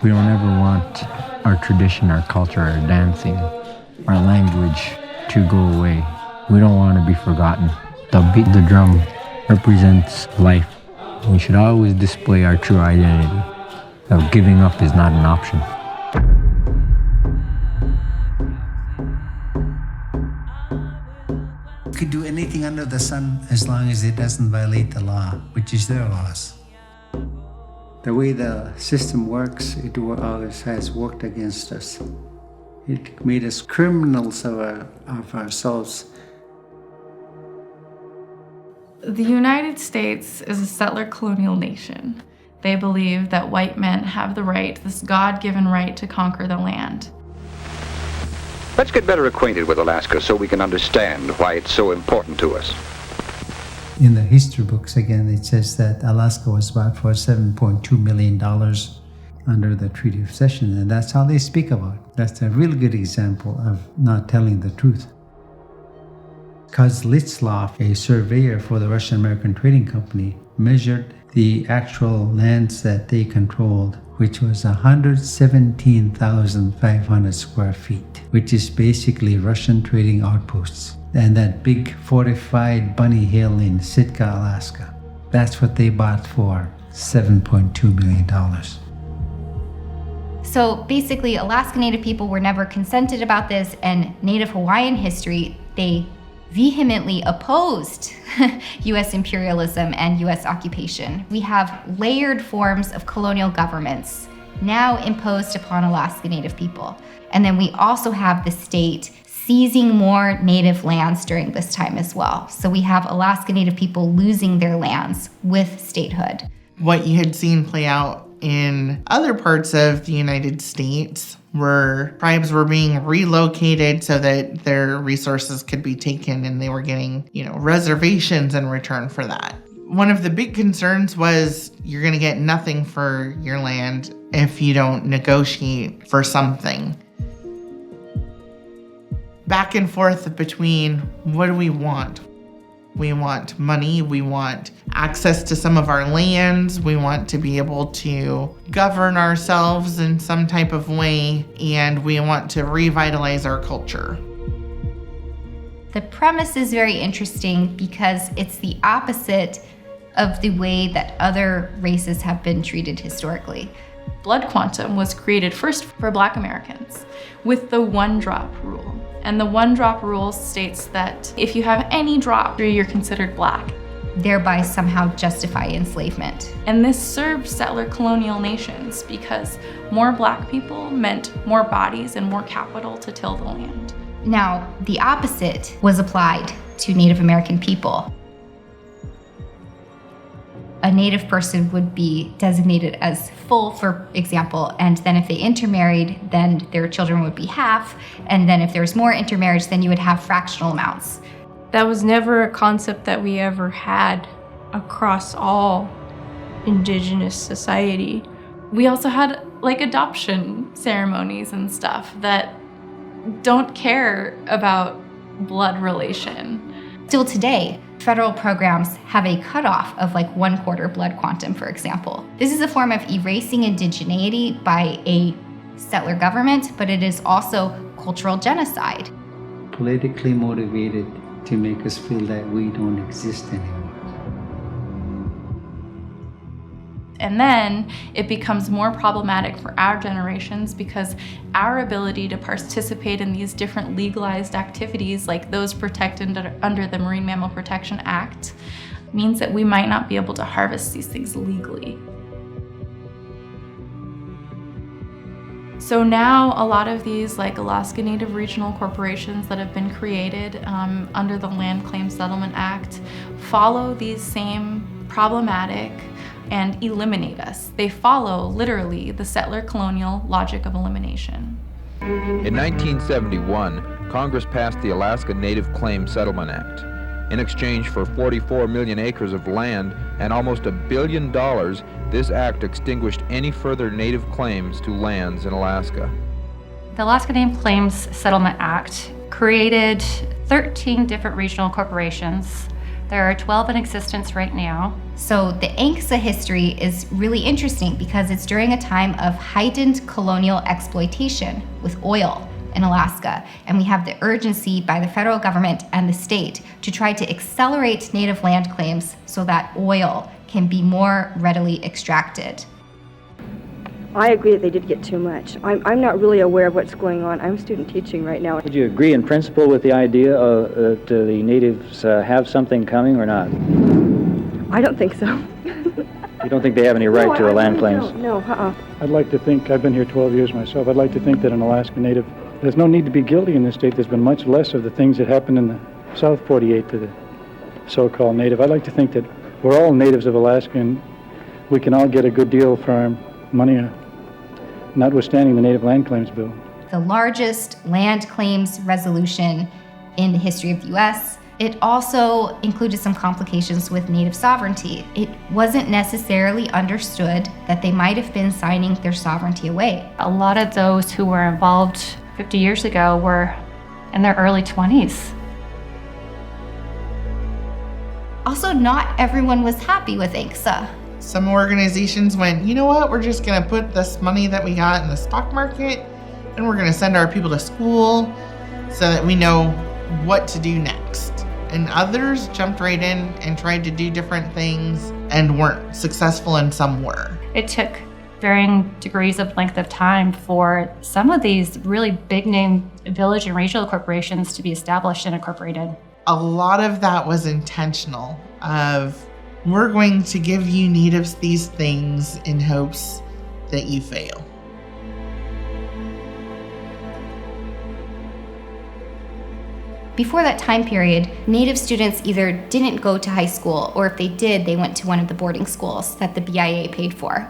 We don't ever want our tradition, our culture, our dancing, our language to go away. We don't want to be forgotten. The beat of the drum represents life. We should always display our true identity. So giving up is not an option. You could do anything under the sun as long as it doesn't violate the law, which is their laws. The way the system works, it always has worked against us. It made us criminals of ourselves. The United States is a settler colonial nation. They believe that white men have the right, this God-given right, to conquer the land. Let's get better acquainted with Alaska so we can understand why it's so important to us. In the history books, again, it says that Alaska was bought for $7.2 million under the Treaty of Cession, and that's how they speak about it. That's a real good example of not telling the truth. Kozlitzlov, a surveyor for the Russian-American Trading Company, measured the actual lands that they controlled, which was 117,500 square feet, which is basically Russian trading outposts. And that big fortified Bunny Hill in Sitka, Alaska. That's what they bought for $7.2 million. So basically, Alaska Native people were never consented about this, and Native Hawaiian history, they vehemently opposed US imperialism and US occupation. We have layered forms of colonial governments now imposed upon Alaska Native people. And then we also have the state seizing more native lands during this time as well. So we have Alaska Native people losing their lands with statehood. What you had seen play out in other parts of the United States where tribes were being relocated so that their resources could be taken, and they were getting, reservations in return for that. One of the big concerns was you're going to get nothing for your land if you don't negotiate for something. Back and forth between what do we want? We want money, we want access to some of our lands, we want to be able to govern ourselves in some type of way, and we want to revitalize our culture. The premise is very interesting because it's the opposite of the way that other races have been treated historically. Blood quantum was created first for Black Americans with the one-drop rule. And the one-drop rule states that if you have any drop, you're considered Black. Thereby somehow justify enslavement. And this served settler colonial nations because more Black people meant more bodies and more capital to till the land. Now, the opposite was applied to Native American people. A Native person would be designated as full, for example, and then if they intermarried, then their children would be half, and then if there's more intermarriage, then you would have fractional amounts. That was never a concept that we ever had across all Indigenous society. We also had adoption ceremonies and stuff that don't care about blood relation. Still today, federal programs have a cutoff of 1/4 blood quantum, for example. This is a form of erasing indigeneity by a settler government, but it is also cultural genocide. Politically motivated to make us feel that we don't exist anymore. And then it becomes more problematic for our generations because our ability to participate in these different legalized activities, like those protected under the Marine Mammal Protection Act, means that we might not be able to harvest these things legally. So now a lot of these Alaska Native regional corporations that have been created under the Land Claim Settlement Act follow these same problematic and eliminate us. They follow, literally, the settler colonial logic of elimination. In 1971, Congress passed the Alaskan Native Claim Settlement Act. In exchange for 44 million acres of land and almost $1 billion, this act extinguished any further Native claims to lands in Alaska. The Alaska Native Claims Settlement Act created 13 different regional corporations There are 12 in existence right now. So the Anksa history is really interesting because it's during a time of heightened colonial exploitation with oil in Alaska. And we have the urgency by the federal government and the state to try to accelerate native land claims so that oil can be more readily extracted. I agree that they did get too much. I'm not really aware of what's going on. I'm student teaching right now. Would you agree in principle with the idea that the natives have something coming or not? I don't think so. You don't think they have any right to the land claims? No. I'd like to think, I've been here 12 years myself, I'd like to think that an Alaskan Native, there's no need to be guilty in this state. There's been much less of the things that happened in the South 48 to the so-called Native. I'd like to think that we're all natives of Alaska and we can all get a good deal for our money, notwithstanding the Native Land Claims Bill. The largest land claims resolution in the history of the U.S. It also included some complications with Native sovereignty. It wasn't necessarily understood that they might have been signing their sovereignty away. A lot of those who were involved 50 years ago were in their early 20s. Also, not everyone was happy with Anksa. Some organizations went, you know what, we're just gonna put this money that we got in the stock market and we're gonna send our people to school so that we know what to do next. And others jumped right in and tried to do different things and weren't successful, and some were. It took varying degrees of length of time for some of these really big name village and regional corporations to be established and incorporated. A lot of that was intentional of, we're going to give you natives these things in hopes that you fail. Before that time period, Native students either didn't go to high school, or if they did, they went to one of the boarding schools that the BIA paid for.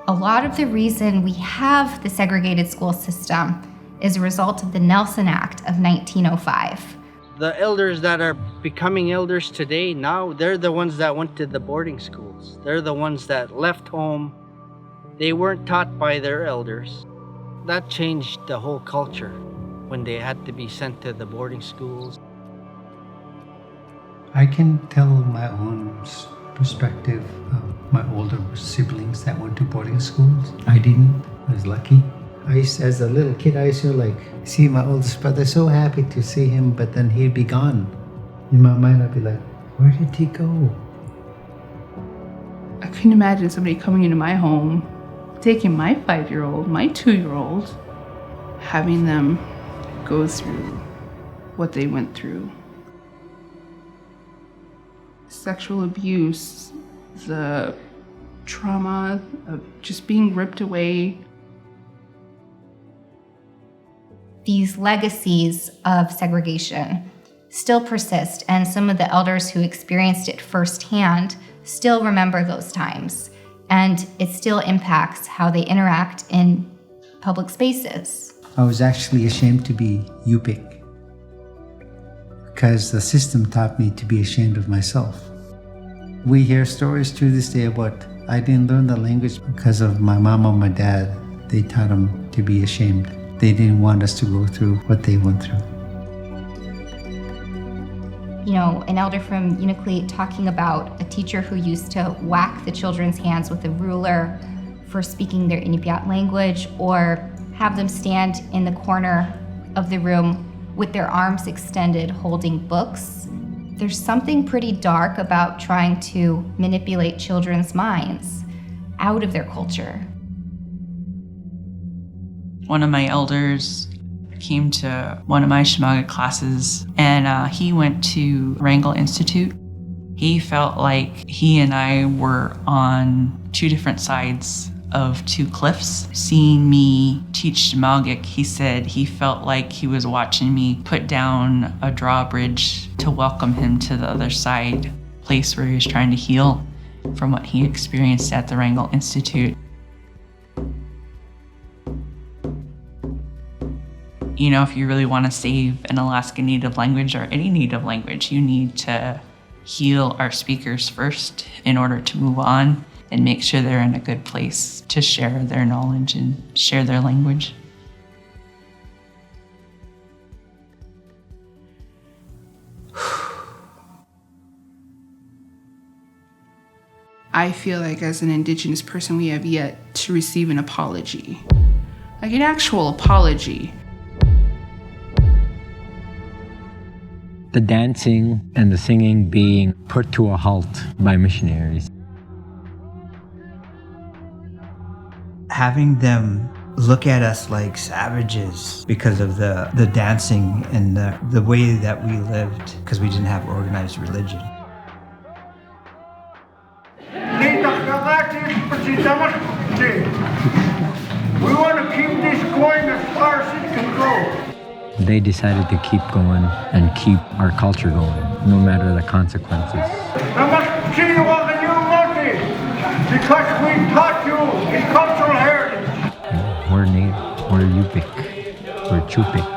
A lot of the reason we have the segregated school system is a result of the Nelson Act of 1905. The elders that are becoming elders today now, they're the ones that went to the boarding schools. They're the ones that left home. They weren't taught by their elders. That changed the whole culture when they had to be sent to the boarding schools. I can tell my own perspective of my older siblings that went to boarding schools. I didn't. I was lucky. As a little kid, I used to see my oldest brother, so happy to see him, but then he'd be gone. In my mind, I'd be like, where did he go? I couldn't imagine somebody coming into my home, taking my 5-year-old, my 2-year-old, having them go through what they went through. Sexual abuse, the trauma of just being ripped away. These legacies of segregation still persist, and some of the elders who experienced it firsthand still remember those times, and it still impacts how they interact in public spaces. I was actually ashamed to be Uqiquq because the system taught me to be ashamed of myself. We hear stories to this day about I didn't learn the language because of my mom or my dad. They taught them to be ashamed. They didn't want us to go through what they went through. You know, an elder from Uqiquq talking about a teacher who used to whack the children's hands with a ruler for speaking their Inupiat language, or have them stand in the corner of the room with their arms extended holding books. There's something pretty dark about trying to manipulate children's minds out of their culture. One of my elders came to one of my Shamaga classes, and he went to Wrangell Institute. He felt like he and I were on two different sides of two cliffs. Seeing me teach Shamagic, he said he felt like he was watching me put down a drawbridge to welcome him to the other side, place where he was trying to heal from what he experienced at the Wrangell Institute. You know, if you really want to save an Alaskan Native language or any Native language, you need to heal our speakers first in order to move on and make sure they're in a good place to share their knowledge and share their language. I feel like as an Indigenous person, we have yet to receive an apology. Like an actual apology. The dancing and the singing being put to a halt by missionaries. Having them look at us like savages because of the dancing and the way that we lived, because we didn't have organized religion. We want to keep this going as far as it can go. They decided to keep going and keep our culture going, no matter the consequences. Because we taught you in cultural heritage. We're Native, we're Uqiquq, we're Chupik.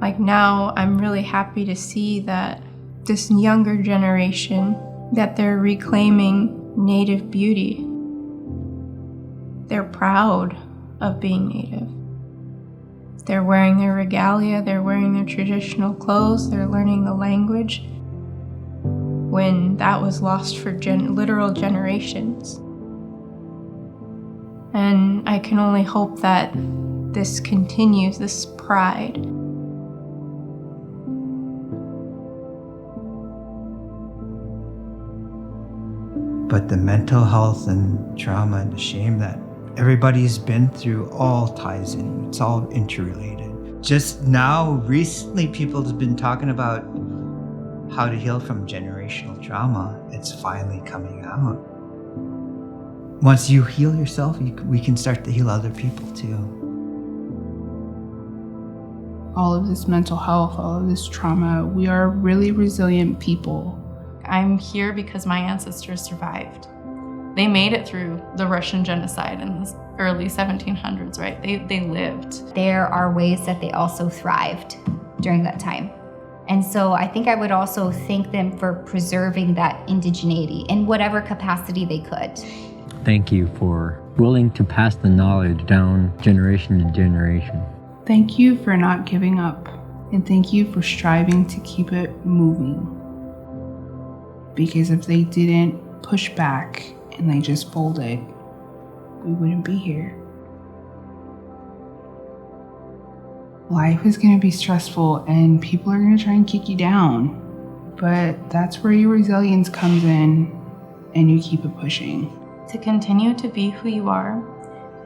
Like now, I'm really happy to see that this younger generation, that they're reclaiming Native beauty. They're proud of being Native. They're wearing their regalia, they're wearing their traditional clothes, they're learning the language, when that was lost for literal generations. And I can only hope that this continues, this pride. But the mental health and trauma and the shame that everybody's been through all ties in. It's all interrelated. Just now, recently, people have been talking about how to heal from generational trauma. It's finally coming out. Once you heal yourself, we can start to heal other people too. All of this mental health, all of this trauma, we are really resilient people. I'm here because my ancestors survived. They made it through the Russian genocide in the early 1700s, right? They lived. There are ways that they also thrived during that time. And so I think I would also thank them for preserving that indigeneity in whatever capacity they could. Thank you for willing to pass the knowledge down generation to generation. Thank you for not giving up, and thank you for striving to keep it moving. Because if they didn't push back and they just folded, we wouldn't be here. Life is going to be stressful and people are going to try and kick you down. But that's where your resilience comes in and you keep it pushing. To continue to be who you are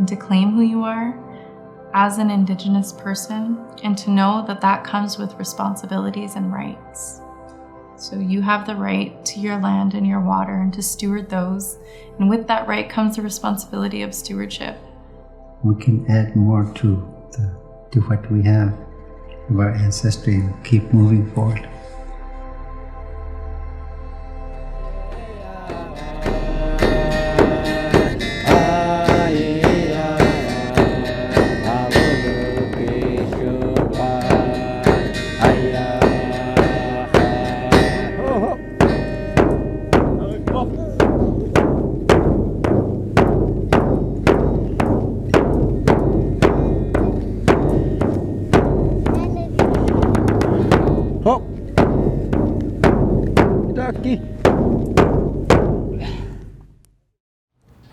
and to claim who you are as an Indigenous person, and to know that that comes with responsibilities and rights. So you have the right to your land and your water and to steward those. And with that right comes the responsibility of stewardship. We can add more to what we have of our ancestry and keep moving forward.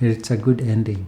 It's a good ending.